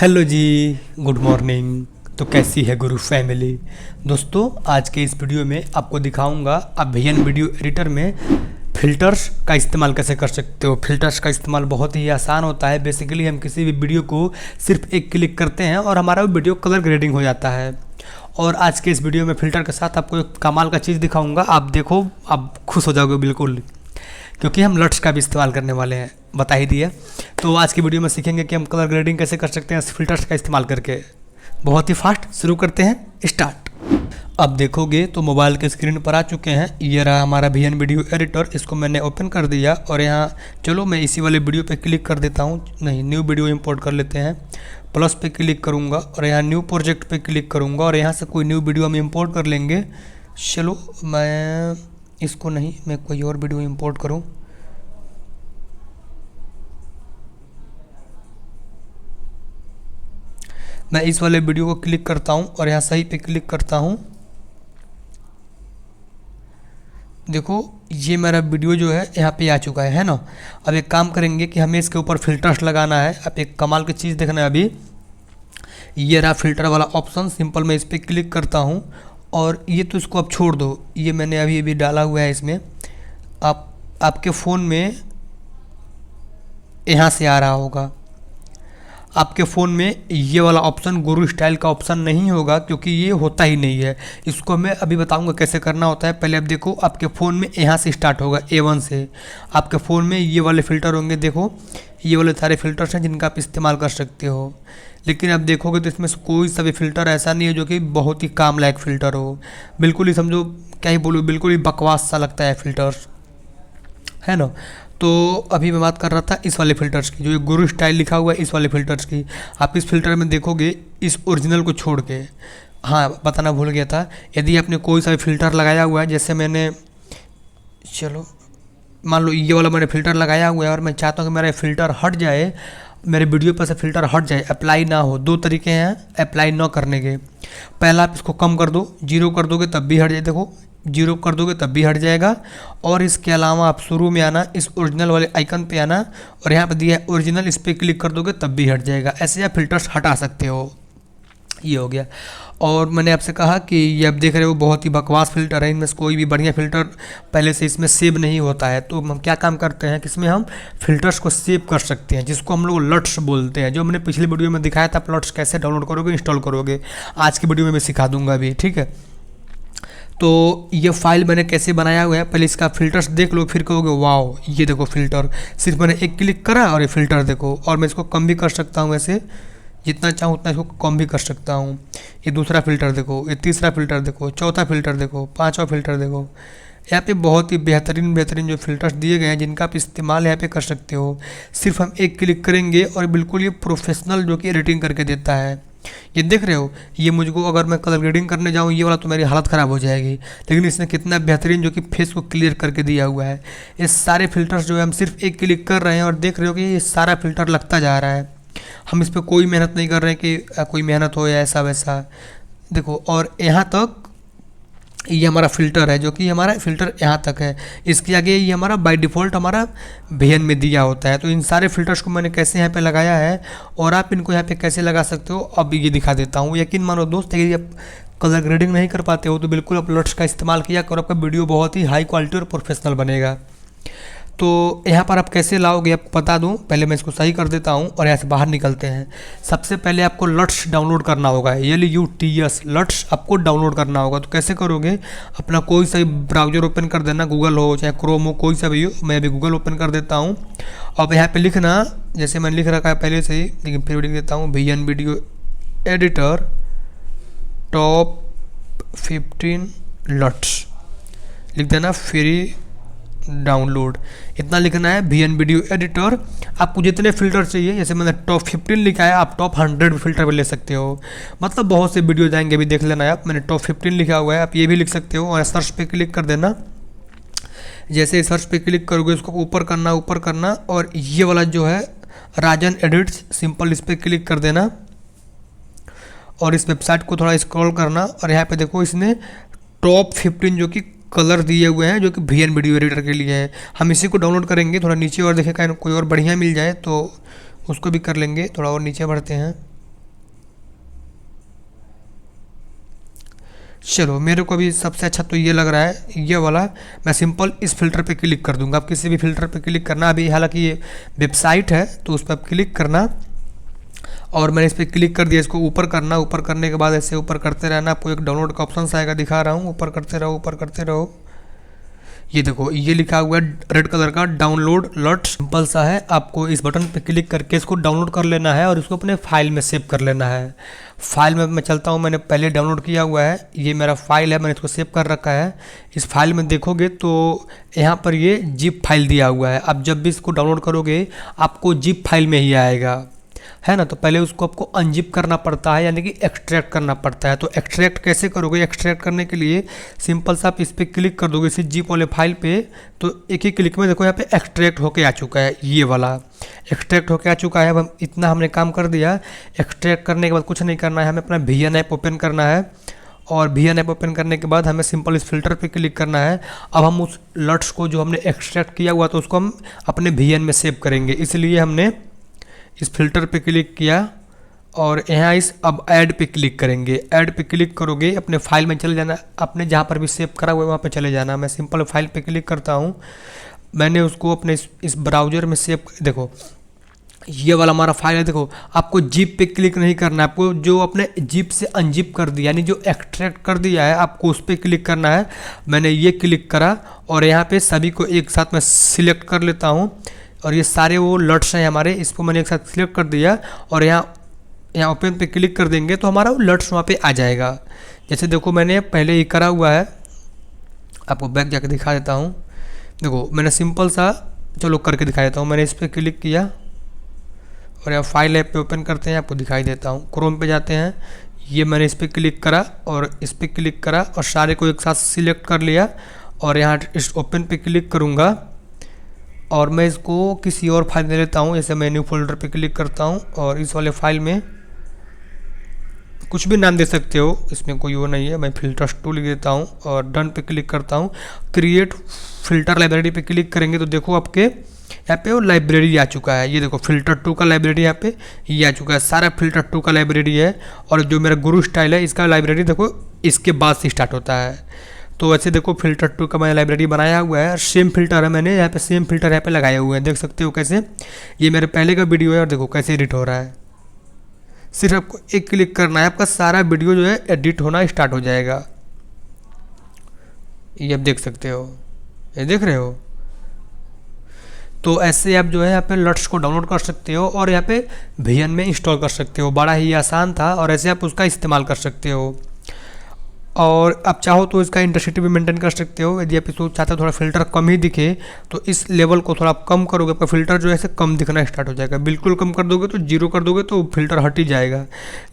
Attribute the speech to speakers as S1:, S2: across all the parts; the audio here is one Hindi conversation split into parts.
S1: हेलो जी, गुड मॉर्निंग। तो कैसी है गुरु फैमिली। दोस्तों, आज के इस वीडियो में आपको दिखाऊंगा आप वीएन वीडियो एडिटर में फ़िल्टर्स का इस्तेमाल कैसे कर सकते हो। फ़िल्टर्स का इस्तेमाल बहुत ही आसान होता है। बेसिकली हम किसी भी वीडियो को सिर्फ एक क्लिक करते हैं और हमारा वीडियो कलर ग्रेडिंग हो जाता है। और आज के इस वीडियो में फ़िल्टर के साथ आपको एक कमाल का चीज़ दिखाऊंगा। आप देखो, आप खुश हो जाओगे बिल्कुल, क्योंकि हम लट्स का भी इस्तेमाल करने वाले हैं, बता ही दिया। तो आज की वीडियो में सीखेंगे कि हम कलर ग्रेडिंग कैसे कर सकते हैं फ़िल्टर्स का इस्तेमाल करके। बहुत ही फास्ट शुरू करते हैं, स्टार्ट। अब देखोगे तो मोबाइल के स्क्रीन पर आ चुके हैं। ये रहा हमारा वीएन वीडियो एडिटर। इसको मैंने ओपन कर दिया और यहाँ चलो मैं इसी वाले वीडियो पे क्लिक कर देता हूँ। नहीं, न्यू वीडियो इंपोर्ट कर लेते हैं। प्लस पे क्लिक करूँगा और यहाँ न्यू प्रोजेक्ट पे क्लिक करूँगा और यहाँ से कोई न्यू वीडियो हम इंपोर्ट कर लेंगे। चलो मैं इसको नहीं, मैं कोई और वीडियो इंपोर्ट करूँ। मैं इस वाले वीडियो को क्लिक करता हूँ और यहाँ सही पे क्लिक करता हूँ। देखो, ये मेरा वीडियो जो है यहाँ पे आ चुका है ना। अब एक काम करेंगे कि हमें इसके ऊपर फ़िल्टर्स लगाना है। अब एक कमाल की चीज़ देखना है। अभी ये रहा फ़िल्टर वाला ऑप्शन। सिंपल मैं इस पर क्लिक करता हूँ और ये तो इसको अब छोड़ दो, ये मैंने अभी अभी डाला हुआ है इसमें। आपके फ़ोन में यहाँ से आ रहा होगा। आपके फ़ोन में ये वाला ऑप्शन गुरु स्टाइल का ऑप्शन नहीं होगा, क्योंकि ये होता ही नहीं है। इसको मैं अभी बताऊंगा कैसे करना होता है। पहले अब देखो, आपके फ़ोन में यहाँ से स्टार्ट होगा, A1 से। आपके फ़ोन में ये वाले फ़िल्टर होंगे। देखो, ये वाले सारे फ़िल्टर्स हैं जिनका आप इस्तेमाल कर सकते हो। लेकिन अब देखोगे तो इसमें से कोई सा भी फ़िल्टर ऐसा नहीं है जो कि बहुत ही काम लायक फ़िल्टर हो। बिल्कुल ही समझो, क्या ही बोलूँ, बिल्कुल ही बकवास सा लगता है फ़िल्टर्स, है ना। तो अभी मैं बात कर रहा था इस वाले फ़िल्टर्स की, जो ये गुरु स्टाइल लिखा हुआ है, इस वाले फ़िल्टर्स की। आप इस फ़िल्टर में देखोगे, इस ओरिजिनल को छोड़ के, हाँ बताना भूल गया था, यदि आपने कोई सा भी फ़िल्टर लगाया हुआ है, जैसे मैंने, चलो मान लो ये वाला मैंने फ़िल्टर लगाया हुआ है और मैं चाहता हूँ कि मेरा फ़िल्टर हट जाए, मेरे वीडियो पर से फ़िल्टर हट जाए, अप्लाई ना हो। दो तरीके हैं अप्लाई ना करने के। पहला, आप इसको कम कर दो, 0 कर दोगे तब भी हट जाए। देखो, 0 कर दोगे तब भी हट जाएगा। और इसके अलावा आप शुरू में आना, इस ओरिजिनल वाले आइकन पे आना और यहाँ पे दिया है ओरिजिनल, इस पर क्लिक कर दोगे तब भी हट जाएगा। ऐसे आप फ़िल्टर्स हटा सकते हो। ये हो गया। और मैंने आपसे कहा कि ये आप देख रहे हो बहुत ही बकवास फ़िल्टर है। इनमें से कोई भी बढ़िया फ़िल्टर पहले से इसमें सेव नहीं होता है। तो हम क्या काम करते हैं कि इसमें हम फ़िल्टर्स को सेव कर सकते हैं, जिसको हम लोग लट्स बोलते हैं। जो मैंने पिछले वीडियो में दिखाया था, आप लट्स कैसे डाउनलोड करोगे, इंस्टॉल करोगे, आज की वीडियो में मैं सिखा दूंगा अभी, ठीक है। तो ये फाइल मैंने कैसे बनाया हुआ है, पहले इसका फ़िल्टर्स देख लो, फिर कहोगे वाओ, ये देखो फ़िल्टर। सिर्फ मैंने एक क्लिक करा और ये फ़िल्टर देखो। और मैं इसको कम भी कर सकता हूँ, ऐसे जितना चाहूँ उतना इसको कम भी कर सकता हूँ। ये दूसरा फ़िल्टर देखो, ये तीसरा फ़िल्टर देखो, चौथा फ़िल्टर देखो, पांचवा फ़िल्टर देखो। यहाँ पे बहुत ही बेहतरीन बेहतरीन जो फ़िल्टर्स दिए गए हैं, जिनका आप इस्तेमाल यहाँ पे कर सकते हो। सिर्फ हम एक क्लिक करेंगे और बिल्कुल ये प्रोफेशनल जो कि एडिटिंग करके देता है। ये देख रहे हो, ये मुझको अगर मैं कलर ग्रेडिंग करने जाऊँ ये वाला, तो मेरी हालत ख़राब हो जाएगी। लेकिन इसने कितना बेहतरीन जो कि फेस को क्लियर करके दिया हुआ है। ये सारे फ़िल्टर्स जो है हम सिर्फ एक क्लिक कर रहे हैं और देख रहे हो कि ये सारा फ़िल्टर लगता जा रहा है। हम इस पर कोई मेहनत नहीं कर रहे हैं कि कोई मेहनत हो या ऐसा वैसा। देखो, और यहाँ तक ये हमारा फ़िल्टर है, जो कि हमारा फ़िल्टर यहाँ तक है। इसके आगे ये हमारा बाय डिफ़ॉल्ट हमारा वीएन में दिया होता है। तो इन सारे फ़िल्टर्स को मैंने कैसे यहाँ पे लगाया है और आप इनको यहाँ पे कैसे लगा सकते हो, अब ये दिखा देता हूँ। यकीन मानो दोस्त, यदि आप कलर ग्रेडिंग नहीं कर पाते हो तो बिल्कुल आप लट्स का इस्तेमाल किया करो, आपका वीडियो बहुत ही हाई क्वालिटी और प्रोफेशनल बनेगा। तो यहाँ पर आप कैसे लाओगे आपको बता दूँ। पहले मैं इसको सही कर देता हूँ और यहाँ से बाहर निकलते हैं। सबसे पहले आपको लट्स डाउनलोड करना होगा, LUTS लट्स आपको डाउनलोड करना होगा। तो कैसे करोगे, अपना कोई सा भी ब्राउज़र ओपन कर देना, गूगल हो चाहे क्रोम हो, कोई सा भी हो। मैं अभी गूगल ओपन कर देता हूँ। अब यहाँ पर लिखना, जैसे मैंने लिख रखा है पहले से ही, लेकिन फिर लिख देता हूँ, VN video editor top 15 LUTs लिख देना, फ्री डाउनलोड, इतना लिखना है। VN video editor. आपको जितने फ़िल्टर चाहिए, जैसे मैंने टॉप 15 लिखा है, आप टॉप 100 फ़िल्टर भी ले सकते हो। मतलब बहुत से वीडियो जाएंगे, अभी देख लेना आप। मैंने टॉप 15 लिखा हुआ है, आप ये भी लिख सकते हो। और सर्च पे क्लिक कर देना। जैसे सर्च पे क्लिक करोगे, इसको ऊपर करना और ये वाला जो है राजन एडिट्स, सिंपल इस पर क्लिक कर देना और इस वेबसाइट को थोड़ा स्क्रॉल करना। और यहाँ पे देखो, इसने टॉप 15 जो कि कलर दिए हुए हैं, जो कि वीएन वीडियो एडिटर के लिए है। हम इसी को डाउनलोड करेंगे। थोड़ा नीचे और देखें, कोई और बढ़िया मिल जाए तो उसको भी कर लेंगे। थोड़ा और नीचे बढ़ते हैं। चलो मेरे को अभी सबसे अच्छा तो ये लग रहा है ये वाला। मैं सिंपल इस फिल्टर पे क्लिक कर दूंगा। आप किसी भी फिल्टर पे क्लिक करना, अभी हालांकि ये वेबसाइट है तो उस पर आप क्लिक करना, और मैंने इस पर क्लिक कर दिया। इसको ऊपर करना, ऊपर करने के बाद ऐसे ऊपर करते रहना। आपको एक डाउनलोड का ऑप्शन आएगा, दिखा रहा हूँ, ऊपर करते रहो, ऊपर करते रहो। ये देखो ये लिखा हुआ है रेड कलर का डाउनलोड लॉट। सिंपल सा है, आपको इस बटन पे क्लिक करके इसको डाउनलोड कर लेना है और इसको अपने फाइल में सेव कर लेना है। फाइल में मैं चलता हूँ, मैंने पहले डाउनलोड किया हुआ है, ये मेरा फाइल है, मैंने इसको सेव कर रखा है। इस फाइल में देखोगे तो यहाँ पर ये जिप फाइल दिया हुआ है। आप जब भी इसको डाउनलोड करोगे आपको जिप फाइल में ही आएगा, है ना। तो पहले उसको आपको अनजिप करना पड़ता है, यानी कि एक्सट्रैक्ट करना पड़ता है। तो एक्सट्रैक्ट कैसे करोगे? एक्सट्रैक्ट करने के लिए सिंपल सा आप इस पर क्लिक कर दोगे इसी जिप वाले फाइल पे, तो एक ही क्लिक में देखो यहाँ पे एक्सट्रैक्ट होके आ चुका है, ये वाला एक्सट्रैक्ट होके आ चुका है। अब हम इतना हमने काम कर दिया। एक्सट्रैक्ट करने के बाद कुछ नहीं करना है, हमें अपना VN ऐप ओपन करना है, और VN ऐप ओपन करने के बाद हमें सिंपल इस फिल्टर पे क्लिक करना है। अब हम उस लट्स को जो हमने एक्सट्रैक्ट किया हुआ तो उसको हम अपने VN में सेव करेंगे, इसलिए हमने इस फिल्टर पे क्लिक किया और यहाँ इस अब ऐड पे क्लिक करेंगे। ऐड पे क्लिक करोगे अपने फाइल में चले जाना, अपने जहाँ पर भी सेव करा हुआ है वहाँ पे चले जाना। मैं सिंपल फाइल पे क्लिक करता हूँ, मैंने उसको अपने इस ब्राउज़र में सेव, देखो ये वाला हमारा फाइल है। देखो आपको जिप पे क्लिक नहीं करना है, आपको जो अपने जिप से अनजिप कर दिया यानी जो एक्सट्रैक्ट कर दिया है आपको उस पर क्लिक करना है। मैंने ये क्लिक करा और यहाँ पे सभी को एक साथ में सिलेक्ट कर लेता हूँ, और ये सारे वो लट्स हैं हमारे, इसको मैंने एक साथ सिलेक्ट कर दिया और यहाँ ओपन पे क्लिक कर देंगे तो हमारा वो लट्स वहाँ पे आ जाएगा। जैसे देखो मैंने पहले ही करा हुआ है, आपको बैक जाके दिखा देता हूँ। देखो मैंने सिंपल सा, चलो करके दिखा देता हूँ। मैंने इस पर क्लिक किया और यहाँ फाइल ऐप पे ओपन करते हैं, आपको दिखाई देता हूँ। क्रोम पे जाते हैं, ये मैंने इस पर क्लिक करा और इस पर क्लिक करा और सारे को एक साथ सिलेक्ट कर लिया, और यहाँ इस ओपन पे क्लिक करूँगा और मैं इसको किसी और फाइल में लेता हूँ। जैसे मैं न्यू फोल्डर पे क्लिक करता हूँ और इस वाले फाइल में कुछ भी नाम दे सकते हो, इसमें कोई वो नहीं है। मैं फिल्टर्स 2 लिख देता हूँ और डन पे क्लिक करता हूँ। क्रिएट फिल्टर लाइब्रेरी पे क्लिक करेंगे तो देखो आपके यहाँ पे वो लाइब्रेरी आ चुका है। ये देखो फिल्टर 2 का लाइब्रेरी यहाँ पे ये आ चुका है, सारा फिल्टर 2 का लाइब्रेरी है। और जो मेरा गुरु स्टाइल है इसका लाइब्रेरी देखो इसके बाद से स्टार्ट होता है। तो ऐसे देखो फिल्टर 2 का मैंने लाइब्रेरी बनाया हुआ है, सेम फिल्टर है, मैंने यहाँ पे सेम फिल्टर यहाँ पे लगाए हुए हैं, देख सकते हो कैसे। ये मेरे पहले का वीडियो है और देखो कैसे एडिट हो रहा है। सिर्फ आपको एक क्लिक करना है, आपका सारा वीडियो जो है एडिट होना स्टार्ट हो जाएगा। ये आप देख सकते हो, ये देख रहे हो। तो ऐसे आप जो है यहाँ पे लट्स को डाउनलोड कर सकते हो और यहाँ पे VN में इंस्टॉल कर सकते हो। बड़ा ही आसान था और ऐसे आप उसका इस्तेमाल कर सकते हो। और आप चाहो तो इसका इंटेंसिटी भी मेंटेन कर सकते हो। यदि आप इसको चाहते हो थोड़ा फिल्टर कम ही दिखे तो इस लेवल को थोड़ा आप कम करोगे, आपका फिल्टर जो है ऐसे कम दिखना स्टार्ट हो जाएगा। बिल्कुल कम कर दोगे तो 0 कर दोगे तो फिल्टर हट ही जाएगा।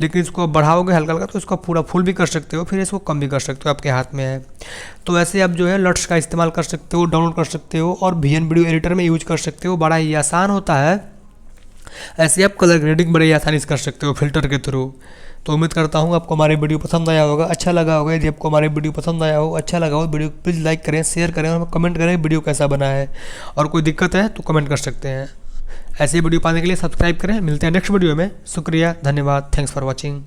S1: लेकिन इसको आप बढ़ाओगे हल्का हल्का तो इसको पूरा फुल भी कर सकते हो, फिर इसको कम भी कर सकते हो, आपके हाथ में है। तो ऐसे आप जो है लट्स का इस्तेमाल कर सकते हो, डाउनलोड कर सकते हो और VN वीडियो एडिटर में यूज कर सकते हो। बड़ा ही आसान होता है। ऐसे आप कलर ग्रेडिंग बड़े आसानी से कर सकते हो फिल्टर के थ्रू। तो उम्मीद करता हूँ आपको हमारे वीडियो पसंद आया होगा, अच्छा लगा होगा। यदि आपको हमारे वीडियो पसंद आया हो, अच्छा लगा हो, वीडियो प्लीज़ लाइक करें, शेयर करें और कमेंट करें वीडियो कैसा बना है। और कोई दिक्कत है तो कमेंट कर सकते हैं। ऐसे वीडियो पाने के लिए सब्सक्राइब करें। मिलते हैं नेक्स्ट वीडियो में। शुक्रिया, धन्यवाद, थैंक्स फॉर वॉचिंग।